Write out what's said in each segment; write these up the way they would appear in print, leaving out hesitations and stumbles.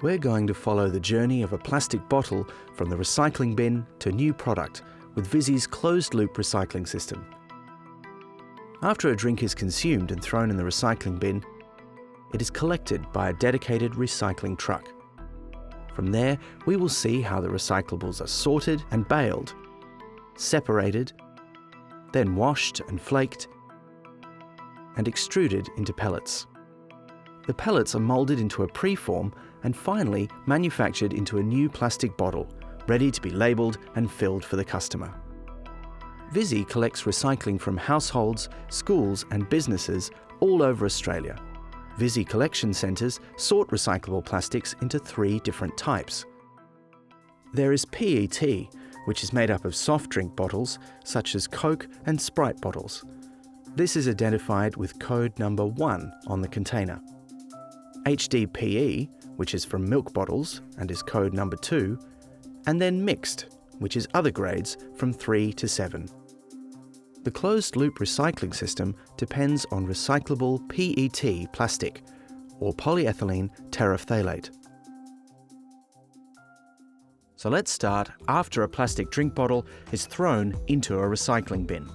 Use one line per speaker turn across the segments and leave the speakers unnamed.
We're going to follow the journey of a plastic bottle from the recycling bin to new product with Visy's closed-loop recycling system. After a drink is consumed and thrown in the recycling bin, it is collected by a dedicated recycling truck. From there, we will see how the recyclables are sorted and baled, separated, then washed and flaked, and extruded into pellets. The pellets are moulded into a preform and finally manufactured into a new plastic bottle, ready to be labelled and filled for the customer. Visy collects recycling from households, schools and businesses all over Australia. Visy collection centres sort recyclable plastics into 3 different types. There is PET, which is made up of soft drink bottles such as Coke and Sprite bottles. This is identified with code number 1 on the container. HDPE, which is from milk bottles and is code number 2, and then mixed, which is other grades from 3 to 7. The closed-loop recycling system depends on recyclable PET plastic, or polyethylene terephthalate. So let's start after a plastic drink bottle is thrown into a recycling bin.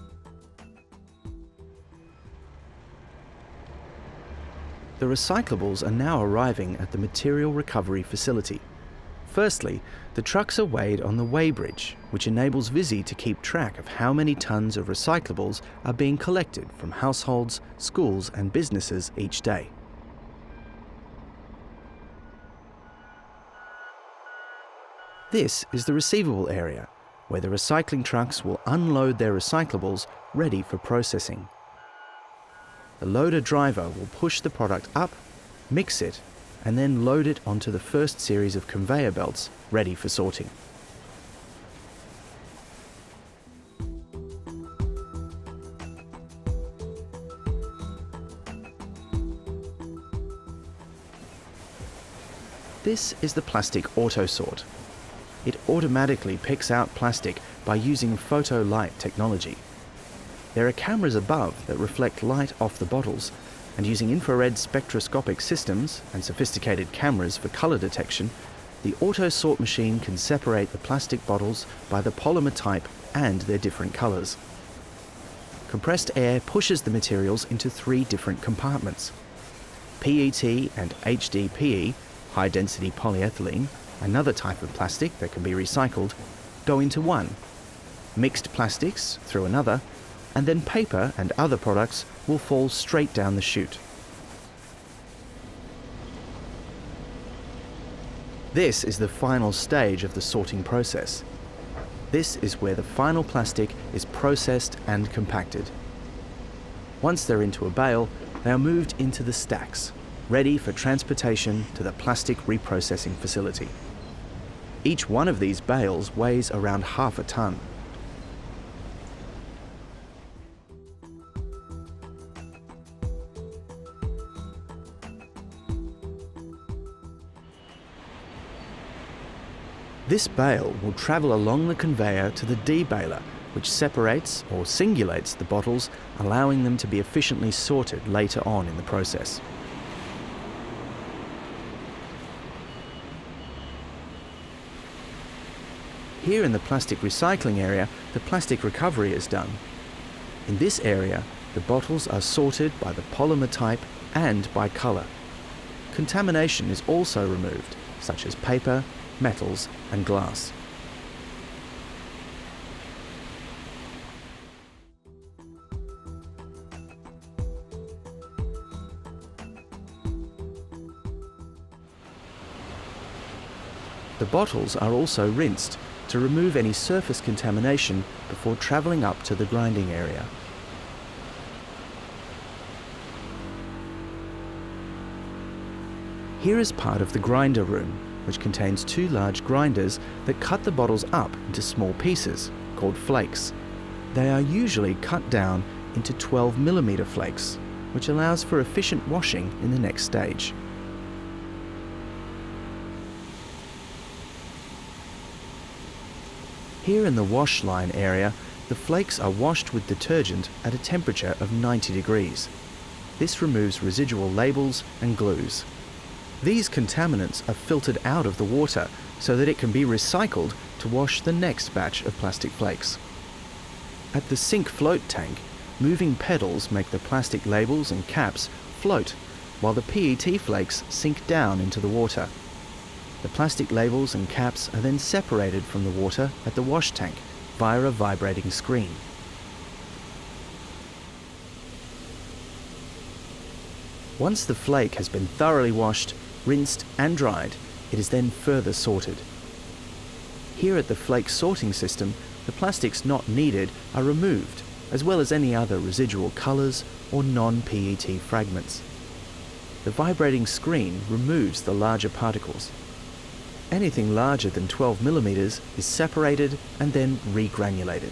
The recyclables are now arriving at the material recovery facility. Firstly, the trucks are weighed on the weighbridge, which enables Visy to keep track of how many tonnes of recyclables are being collected from households, schools and businesses each day. This is the receivable area, where the recycling trucks will unload their recyclables ready for processing. The loader driver will push the product up, mix it, and then load it onto the first series of conveyor belts ready for sorting. This is the plastic auto sort. It automatically picks out plastic by using photo light technology. There are cameras above that reflect light off the bottles, and using infrared spectroscopic systems and sophisticated cameras for colour detection, the auto sort machine can separate the plastic bottles by the polymer type and their different colours. Compressed air pushes the materials into 3 different compartments. PET and HDPE, high density polyethylene, another type of plastic that can be recycled, go into one. Mixed plastics through another, and then paper and other products will fall straight down the chute. This is the final stage of the sorting process. This is where the final plastic is processed and compacted. Once they're into a bale, they are moved into the stacks, ready for transportation to the plastic reprocessing facility. Each one of these bales weighs around half a tonne. This bale will travel along the conveyor to the debaler, which separates or singulates the bottles, allowing them to be efficiently sorted later on in the process. Here in the plastic recycling area, the plastic recovery is done. In this area, the bottles are sorted by the polymer type and by colour. Contamination is also removed, such as paper, metals and glass. The bottles are also rinsed to remove any surface contamination before travelling up to the grinding area. Here is part of the grinder room, which contains 2 large grinders that cut the bottles up into small pieces, called flakes. They are usually cut down into 12mm flakes, which allows for efficient washing in the next stage. Here in the wash line area, the flakes are washed with detergent at a temperature of 90 degrees. This removes residual labels and glues. These contaminants are filtered out of the water so that it can be recycled to wash the next batch of plastic flakes. At the sink float tank, moving pedals make the plastic labels and caps float, while the PET flakes sink down into the water. The plastic labels and caps are then separated from the water at the wash tank via a vibrating screen. Once the flake has been thoroughly washed, rinsed and dried, it is then further sorted. Here at the flake sorting system, the plastics not needed are removed, as well as any other residual colours or non-PET fragments. The vibrating screen removes the larger particles. Anything larger than 12 mm is separated and then regranulated.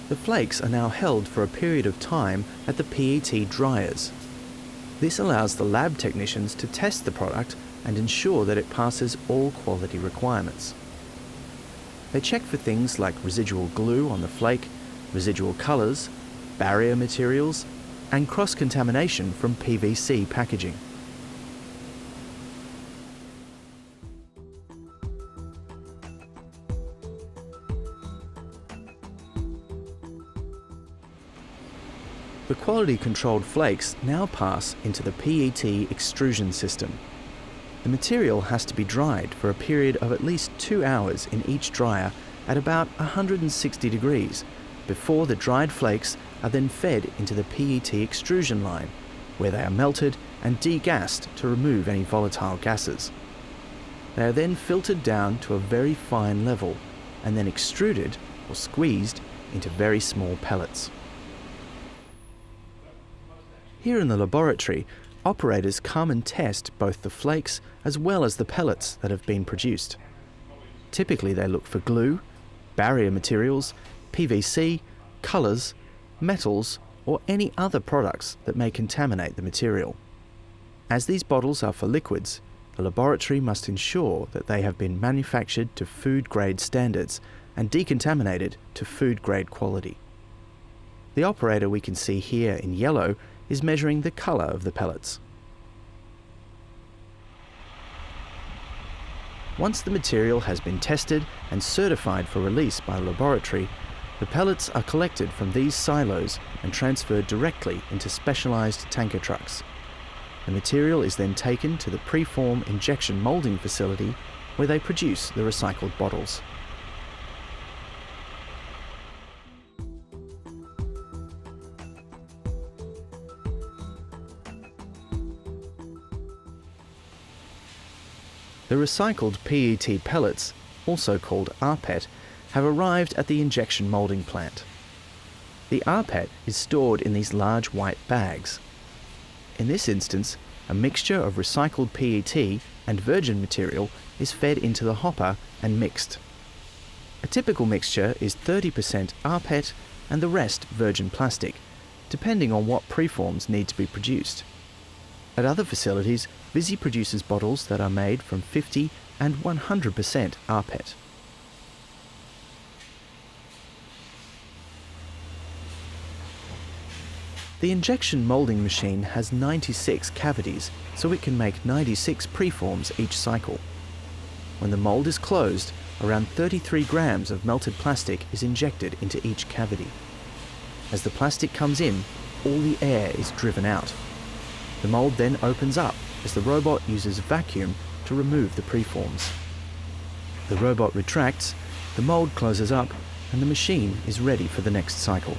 The flakes are now held for a period of time at the PET dryers. This allows the lab technicians to test the product and ensure that it passes all quality requirements. They check for things like residual glue on the flake, residual colours, barrier materials, and cross-contamination from PVC packaging. The quality-controlled flakes now pass into the P80 Extrusion system. The material has to be dried for a period of at least 2 hours in each dryer at about 160 degrees before the dried flakes are then fed into the PET extrusion line, where they are melted and degassed to remove any volatile gases. They are then filtered down to a very fine level and then extruded or squeezed into very small pellets. Here in the laboratory, operators come and test both the flakes as well as the pellets that have been produced. Typically they look for glue, barrier materials, PVC, colours, metals, or any other products that may contaminate the material. As these bottles are for liquids, the laboratory must ensure that they have been manufactured to food-grade standards and decontaminated to food-grade quality. The operator we can see here in yellow is measuring the colour of the pellets. Once the material has been tested and certified for release by the laboratory, the pellets are collected from these silos and transferred directly into specialised tanker trucks. The material is then taken to the preform injection moulding facility where they produce the recycled bottles. The recycled PET pellets, also called rPET, have arrived at the injection moulding plant. The rPET is stored in these large white bags. In this instance, a mixture of recycled PET and virgin material is fed into the hopper and mixed. A typical mixture is 30% rPET and the rest virgin plastic, depending on what preforms need to be produced. At other facilities, Visy produces bottles that are made from 50 and 100% rPET. The injection moulding machine has 96 cavities, so it can make 96 preforms each cycle. When the mould is closed, around 33 grams of melted plastic is injected into each cavity. As the plastic comes in, all the air is driven out. The mould then opens up as the robot uses vacuum to remove the preforms. The robot retracts, the mould closes up, and the machine is ready for the next cycle.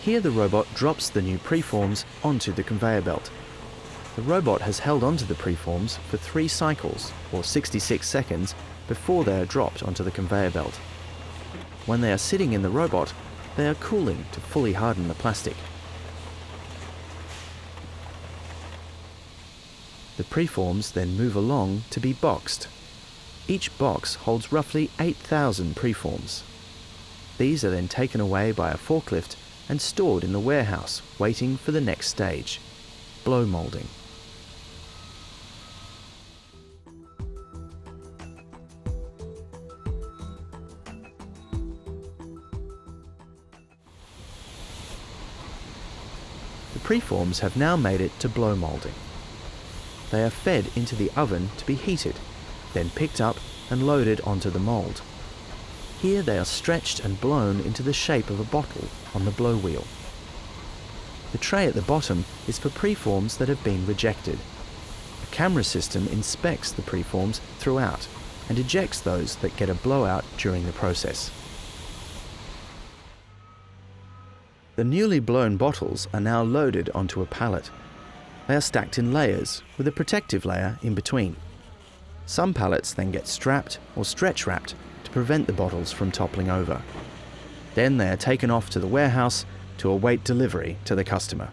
Here the robot drops the new preforms onto the conveyor belt. The robot has held onto the preforms for 3 cycles, or 66 seconds, before they are dropped onto the conveyor belt. When they are sitting in the robot, they are cooling to fully harden the plastic. The preforms then move along to be boxed. Each box holds roughly 8,000 preforms. These are then taken away by a forklift and stored in the warehouse, waiting for the next stage, blow moulding. preforms have now made it to blow molding. They are fed into the oven to be heated, then picked up and loaded onto the mold. Here they are stretched and blown into the shape of a bottle on the blow wheel. The tray at the bottom is for preforms that have been rejected. A camera system inspects the preforms throughout and ejects those that get a blowout during the process. The newly blown bottles are now loaded onto a pallet. They are stacked in layers with a protective layer in between. Some pallets then get strapped or stretch wrapped to prevent the bottles from toppling over. Then they are taken off to the warehouse to await delivery to the customer.